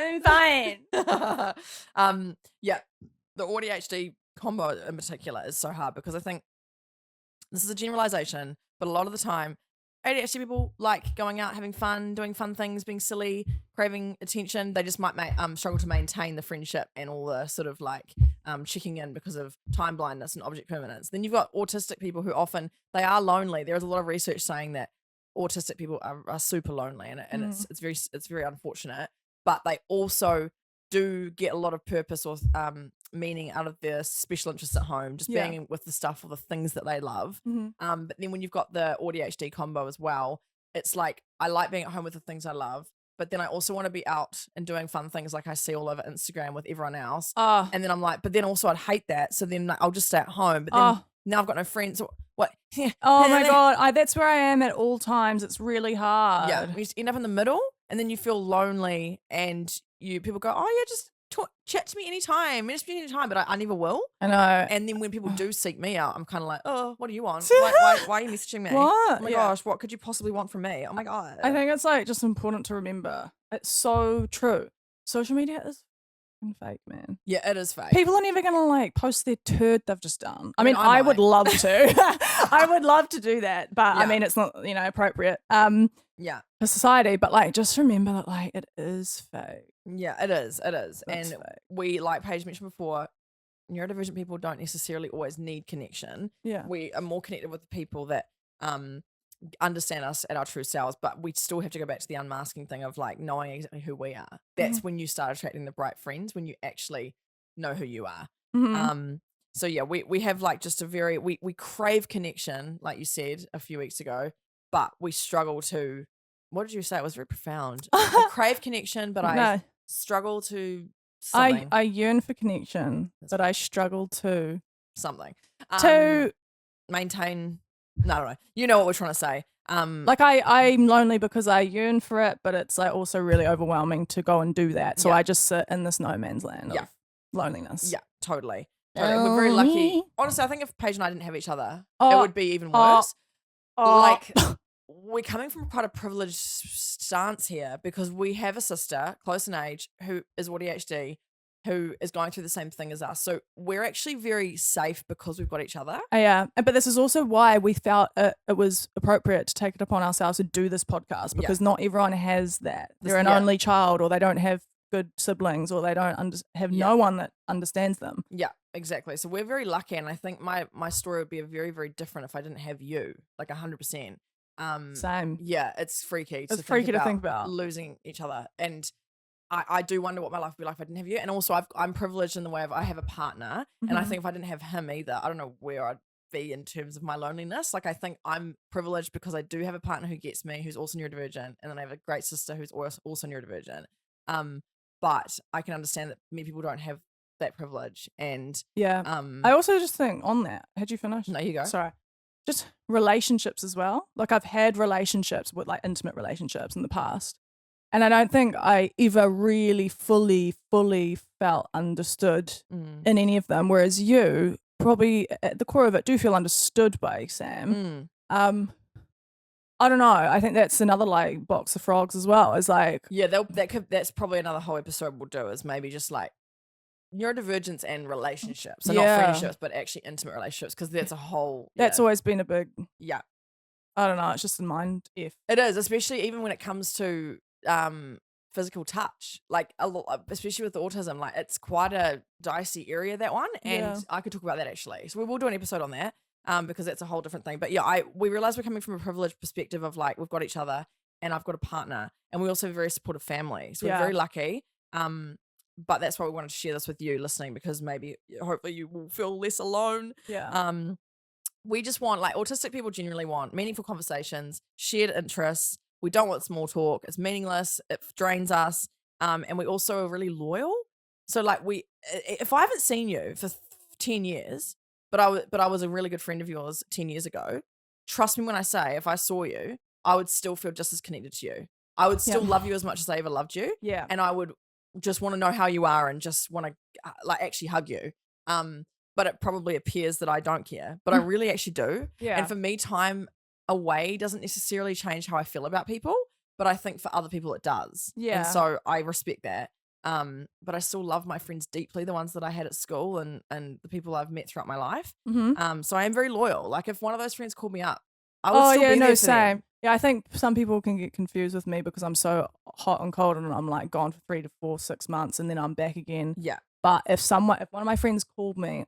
I'm fine. The ADHD combo in particular is so hard because I think this is a generalization, but a lot of the time ADHD people like going out, having fun, doing fun things, being silly, craving attention. They just might struggle to maintain the friendship and all the sort of like checking in because of time blindness and object permanence. Then you've got autistic people who often, they are lonely. There is a lot of research saying that autistic people are super lonely, and it's very unfortunate. But they also do get a lot of purpose or meaning out of their special interests at home, just being with the stuff or the things that they love. But then when you've got the ADHD combo as well, it's like, I like being at home with the things I love, but then I also want to be out and doing fun things like I see all over Instagram with everyone else. And then I'm like, but then also I'd hate that. So then I'll just stay at home. But then now I've got no friends. What? Oh my God. That's where I am at all times. It's really hard. Yeah. You just end up in the middle, and then you feel lonely, and people go, oh yeah, just chat to me anytime. But I never will. I know. And then when people do seek me out, I'm kind of like, oh, what do you want? Why are you messaging me? What? Oh my gosh, what could you possibly want from me? Oh my God. I think it's like just important to remember. It's so true. Social media is fucking fake, man. Yeah, it is fake. People are never gonna like post their turd they've just done. I mean, I I would love to. I would love to do that, but I mean, it's not appropriate. For society, but like just remember that like it is fake. Yeah, it is. It's and fake. we, like Paige mentioned before, neurodivergent people don't necessarily always need connection. Yeah. We are more connected with the people that understand us at our true selves, but we still have to go back to the unmasking thing of like knowing exactly who we are. That's when you start attracting the bright friends, when you actually know who you are. So yeah, we have like just a very, we crave connection, like you said a few weeks ago, but we struggle to, what did you say? It was very profound. I crave connection, but I struggle to something. I yearn for connection, but I struggle to something. To maintain, no, I don't know. You know what we're trying to say. Like I'm lonely because I yearn for it, but it's like also really overwhelming to go and do that. So I just sit in this no man's land of loneliness. Yeah, totally. We're very lucky. Honestly, I think if Paige and I didn't have each other, it would be even worse. Like, we're coming from quite a privileged stance here because we have a sister close in age who is ADHD, who is going through the same thing as us. So we're actually very safe because we've got each other. Yeah. But this is also why we felt it was appropriate to take it upon ourselves to do this podcast, because not everyone has that. They're an only child, or they don't have good siblings, or they don't have no one that understands them. Yeah, exactly. So we're very lucky. And I think my story would be very, very different if I didn't have you, like 100%. Same. Yeah, it's freaky. It's freaky to think about losing each other. And I do wonder what my life would be like if I didn't have you. And also I'm privileged in the way of I have a partner, and I think if I didn't have him either, I don't know where I'd be in terms of my loneliness. Like, I think I'm privileged because I do have a partner who gets me, who's also neurodivergent, and then I have a great sister who's also neurodivergent. but I can understand that many people don't have that privilege. And I also just think on that, had you finished? no, you go. Sorry. Just relationships as well. Like I've had relationships with like intimate relationships in the past. And I don't think I ever really fully felt understood in any of them. Whereas you probably at the core of it do feel understood by Sam. I don't know. I think that's another like box of frogs as well. Is like that's probably another whole episode we'll do, is maybe just like neurodivergence and relationships. So not friendships, but actually intimate relationships, because that's a whole that's always been a big I don't know, it's just a mind F. It is, especially even when it comes to physical touch. Like a lot, especially with autism, like it's quite a dicey area, that one. And I could talk about that actually. So we will do an episode on that. Because that's a whole different thing. But we realize we're coming from a privileged perspective of like, we've got each other and I've got a partner, and we also have a very supportive family. So we're very lucky. But that's why we wanted to share this with you listening, because maybe hopefully you will feel less alone. We just want, like, autistic people generally want meaningful conversations, shared interests. We don't want small talk. It's meaningless. It drains us. And we also are really loyal. So like if I haven't seen you for 10 years, but I was a really good friend of yours 10 years ago, trust me when I say, if I saw you, I would still feel just as connected to you. I would still love you as much as I ever loved you. Yeah. And I would just want to know how you are and just want to like actually hug you. But it probably appears that I don't care, but I really actually do. Yeah. And for me, time away doesn't necessarily change how I feel about people, but I think for other people it does. Yeah. And so I respect that. But I still love my friends deeply, the ones that I had at school and the people I've met throughout my life. So I am very loyal. Like if one of those friends called me up, I would still be there for same. them. Yeah, I think some people can get confused with me because I'm so hot and cold, and I'm like gone for 3 to 4, 6 months, and then I'm back again. Yeah. But if one of my friends called me,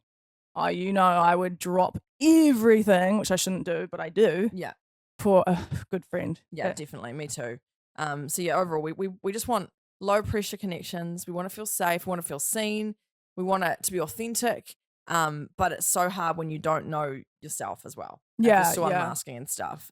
I would drop everything, which I shouldn't do, but I do. Yeah. For a good friend. Yeah, definitely. Me too. So yeah, overall, we just want low pressure connections. We want to feel safe. We want to feel seen. We want it to be authentic. But it's so hard when you don't know yourself as well. Yeah. You're still unmasking and stuff.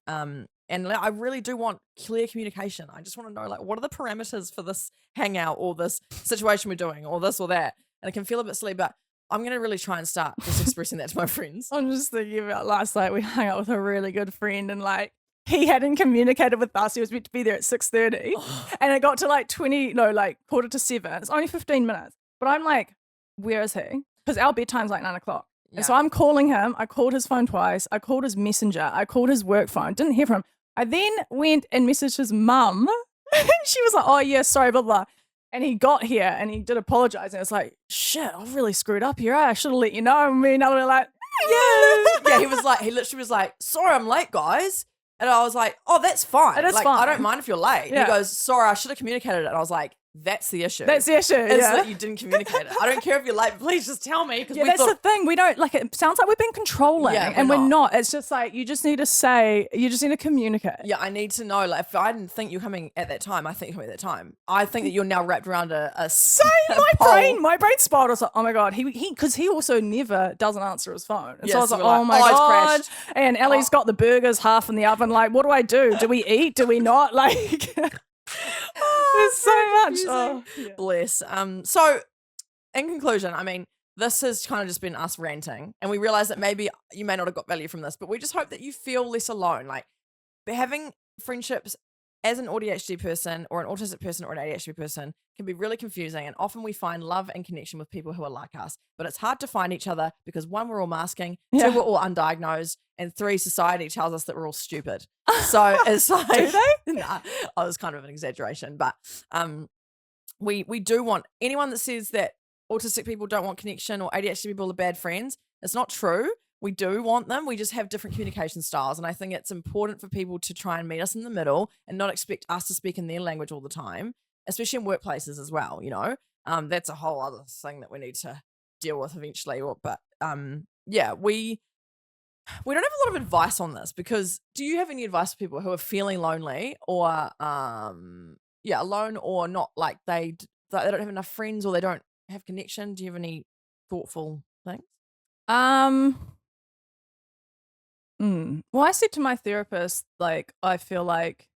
And I really do want clear communication. I just want to know, like, what are the parameters for this hangout or this situation we're doing or this or that? And it can feel a bit silly, but I'm going to really try and start just expressing that to my friends. I'm just thinking about last night we hung out with a really good friend, and like he hadn't communicated with us. He was meant to be there at 6:30 and it got to like 7:15. It's only 15 minutes. But I'm like, where is he? Because our bedtime's like 9 o'clock. Yeah. And so I'm calling him. I called his phone twice. I called his messenger. I called his work phone. Didn't hear from him. I then went and messaged his mum. She was like, oh yeah, sorry, blah, blah. And he got here and he did apologize. And it's like, shit, I've really screwed up here. I should have let you know. And me and I were like, yeah. He literally was like, sorry, I'm late, guys. And I was like, oh, that's fine. It is like, fine. I don't mind if you're late. Yeah. He goes, sorry, I should have communicated it. And I was like, that's the issue. That's the issue. Is yeah. that you didn't communicate it. I don't care if you're late, but please just tell me. Yeah, that's the thing. We don't, like, it sounds like we're being controlling, and we're not. It's just like, you just need to communicate. Yeah, I need to know. Like, if I didn't think you're coming at that time, I think you're coming at that time. I think that you're now wrapped around a my brain spot was like, oh my God, because he also never doesn't answer his phone. And so I was like, oh my God. Crashed. And Ellie's got the burgers half in the oven. Like, what do I do? Do we eat? Do we not? Like, there's so much. Oh, yeah. Bless. So, in conclusion, I mean, this has kind of just been us ranting, and we realize that maybe you may not have got value from this, but we just hope that you feel less alone. Like, having friendships as an ADHD person or an autistic person or an ADHD person can be really confusing, and often we find love and connection with people who are like us, but it's hard to find each other because 1, we're all masking, 2, we're all undiagnosed, and 3, society tells us that we're all stupid. So it's like, do they? Nah, I was kind of an exaggeration, but we do want anyone that says that autistic people don't want connection or ADHD people are bad friends. It's not true. We do want them. We just have different communication styles. And I think it's important for people to try and meet us in the middle and not expect us to speak in their language all the time, especially in workplaces as well, you know. That's a whole other thing that we need to deal with eventually. But yeah, we don't have a lot of advice on this, because do you have any advice for people who are feeling lonely or alone, or not, like they don't have enough friends or they don't have connection? Do you have any thoughtful things? Well, I said to my therapist, like, I feel like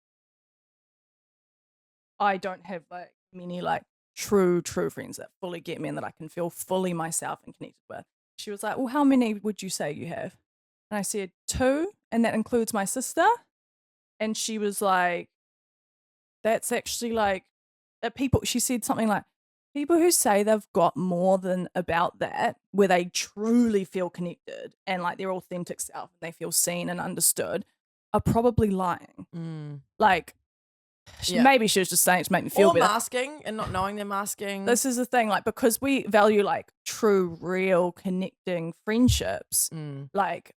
I don't have like many like true friends that fully get me and that I can feel fully myself and connected with. She was like, well, how many would you say you have? And I said 2, and that includes my sister. And she was like, that's actually like people, she said something like, people who say they've got more than about that, where they truly feel connected and like their authentic self and they feel seen and understood, are probably lying. Like, maybe she was just saying it to make me feel or better. masking and not knowing they're masking. This is the thing, like, because we value like true, real, connecting friendships, like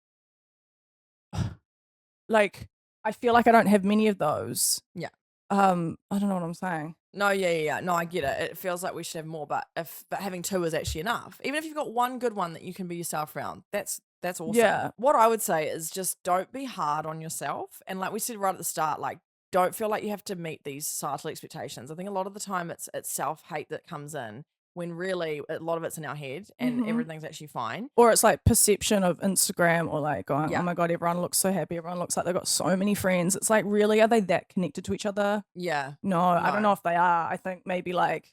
I feel like I don't have many of those. Yeah. I don't know what I'm saying. No, yeah. No, I get it. It feels like we should have more, but having 2 is actually enough. Even if you've got one good one that you can be yourself around, that's awesome. Yeah. What I would say is just don't be hard on yourself. And like we said right at the start, like don't feel like you have to meet these societal expectations. I think a lot of the time it's self-hate that comes in when really a lot of it's in our head and everything's actually fine. Or it's like perception of Instagram, or like going, Yeah. oh my God, everyone looks so happy. Everyone looks like they've got so many friends. It's like, really, are they that connected to each other? Yeah. No, I don't know if they are. I think maybe like,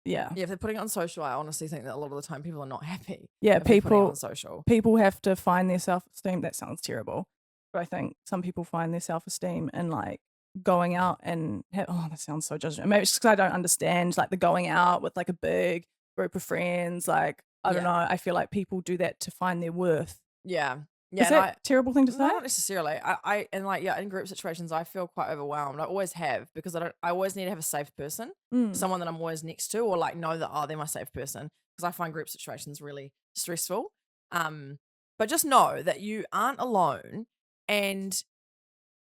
yeah. Yeah, if they're putting it on social, I honestly think that a lot of the time people are not happy. Yeah, if they're putting it people on social. people have to find their self-esteem. That sounds terrible. But I think some people find their self-esteem in like going out and that sounds so judgmental. Maybe it's because I don't understand like the going out with like a big group of friends. Like, I don't know. I feel like people do that to find their worth. Yeah. Is that a terrible thing to say? No, not necessarily. I and like in group situations I feel quite overwhelmed. I always have, because I always need to have a safe person, someone that I'm always next to, or like know that they're my safe person, because I find group situations really stressful. But just know that you aren't alone, and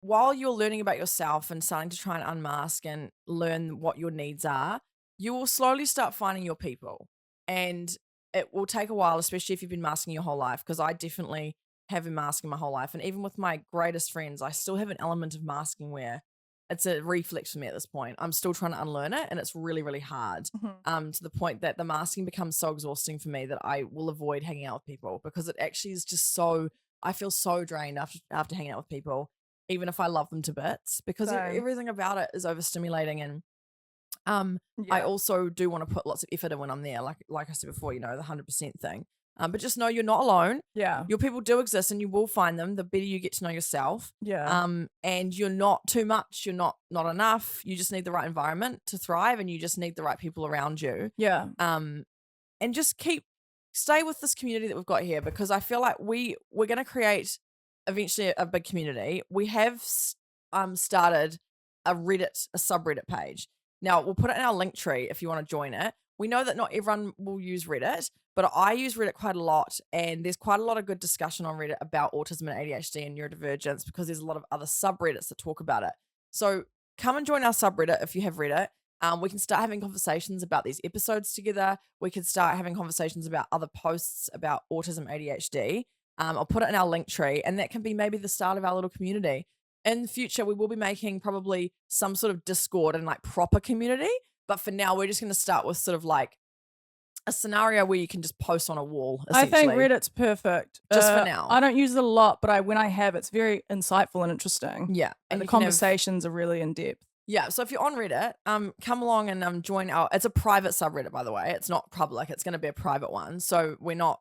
while you're learning about yourself and starting to try and unmask and learn what your needs are, you will slowly start finding your people. And it will take a while, especially if you've been masking your whole life, because I definitely have been masking my whole life. And even with my greatest friends, I still have an element of masking where it's a reflex for me at this point. I'm still trying to unlearn it, and it's really, really hard, to the point that the masking becomes so exhausting for me that I will avoid hanging out with people, because it actually is just so, I feel so drained after hanging out with people, even if I love them to bits, because everything about it is overstimulating. And I also do want to put lots of effort in when I'm there, like I said before, the 100% thing. But just know you're not alone. Yeah. Your people do exist, and you will find them the better you get to know yourself. Yeah. And you're not too much, you're not enough. You just need the right environment to thrive, and you just need the right people around you. Yeah. And just stay with this community that we've got here, because I feel like we're going to create eventually a big community. We have started a subreddit page. Now, we'll put it in our link tree if you want to join it. We know that not everyone will use Reddit, but I use Reddit quite a lot, and there's quite a lot of good discussion on Reddit about autism and ADHD and neurodivergence, because there's a lot of other subreddits that talk about it. So come and join our subreddit if you have Reddit. We can start having conversations about these episodes together. We can start having conversations about other posts about autism, ADHD. I'll put it in our link tree, and that can be maybe the start of our little community. In the future, we will be making probably some sort of Discord and like proper community. But for now, we're just going to start with sort of like a scenario where you can just post on a wall, I think Reddit's perfect. Just for now. I don't use it a lot, but when I have, it's very insightful and interesting. Yeah. And the conversations are really in depth. Yeah, so if you're on Reddit, come along and join it's a private subreddit, by the way. It's not public. It's going to be a private one. So we're not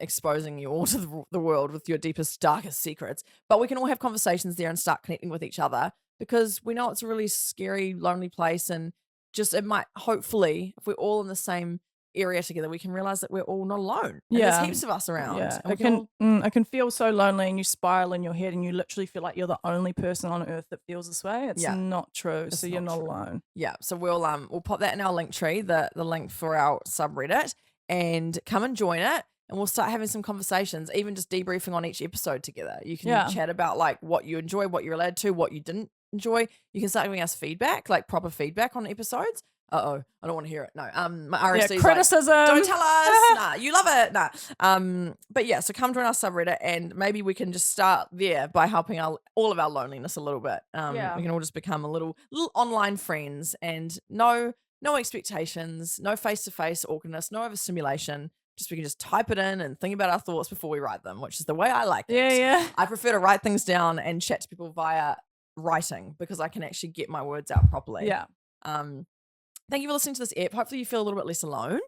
exposing you all to the world with your deepest, darkest secrets. But we can all have conversations there and start connecting with each other, because we know it's a really scary, lonely place. And just it might, hopefully, if we're all in the same area together, we can realize that we're all not alone. And there's heaps of us around. Yeah. And it can feel so lonely, and you spiral in your head, and you literally feel like you're the only person on earth that feels this way. It's not true. So you're not alone. Yeah. So we'll pop that in our link tree, the link for our subreddit, and come and join it. And we'll start having some conversations, even just debriefing on each episode together. You can chat about like what you enjoy, what you're allowed to, what you didn't enjoy. You can start giving us feedback, like proper feedback on episodes. I don't want to hear it. No. My RSD criticism. Like, don't tell us. Nah, you love it. Nah. But yeah, so come join our subreddit, and maybe we can just start there by helping all of our loneliness a little bit. We can all just become a little online friends, and no expectations, no face-to-face awkwardness, no overstimulation. We can just type it in and think about our thoughts before we write them, which is the way I like it. Yeah. I prefer to write things down and chat to people via writing, because I can actually get my words out properly. Yeah. thank you for listening to this ep. Hopefully you feel a little bit less alone.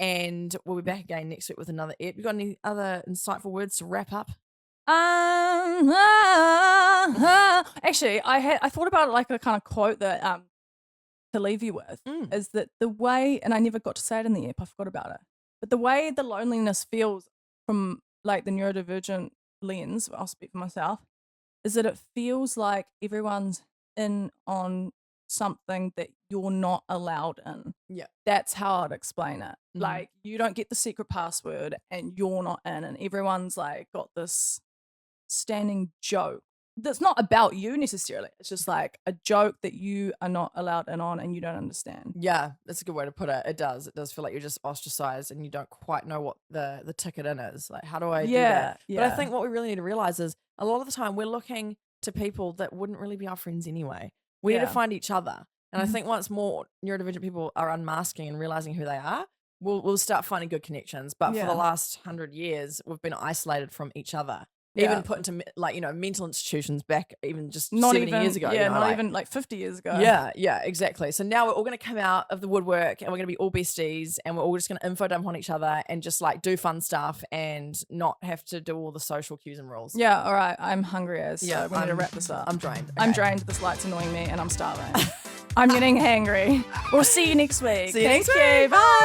And we'll be back again next week with another ep. You got any other insightful words to wrap up? Actually, I thought about it like a kind of quote that to leave you with is that the way, and I never got to say it in the ep, I forgot about it, but the way the loneliness feels from like the neurodivergent lens, I'll speak for myself, is that it feels like everyone's in on something that you're not allowed in. Yeah. That's how I'd explain it. Like, you don't get the secret password and you're not in, and everyone's like got this standing joke that's not about you necessarily. It's just like a joke that you are not allowed in on and you don't understand. Yeah, that's a good way to put it. It does feel like you're just ostracized and you don't quite know what the ticket in is. Like, how do I do that? But I think what we really need to realize is a lot of the time we're looking to people that wouldn't really be our friends anyway. We need to find each other. And I think once more neurodivergent people are unmasking and realizing who they are, we'll start finding good connections. But for the last 100 years, we've been isolated from each other. Even put into like, you know, mental institutions back even just not 70 even, years ago. Yeah, you know, not like, even like 50 years ago. Yeah, exactly. So now we're all going to come out of the woodwork and we're going to be all besties and we're all just going to info dump on each other and just like do fun stuff and not have to do all the social cues and rules. Yeah, all right. I'm hungry as so we need to wrap this up. I'm drained. I'm drained. This light's annoying me and I'm starving. I'm getting hangry. We'll see you next week. See you next week. Bye.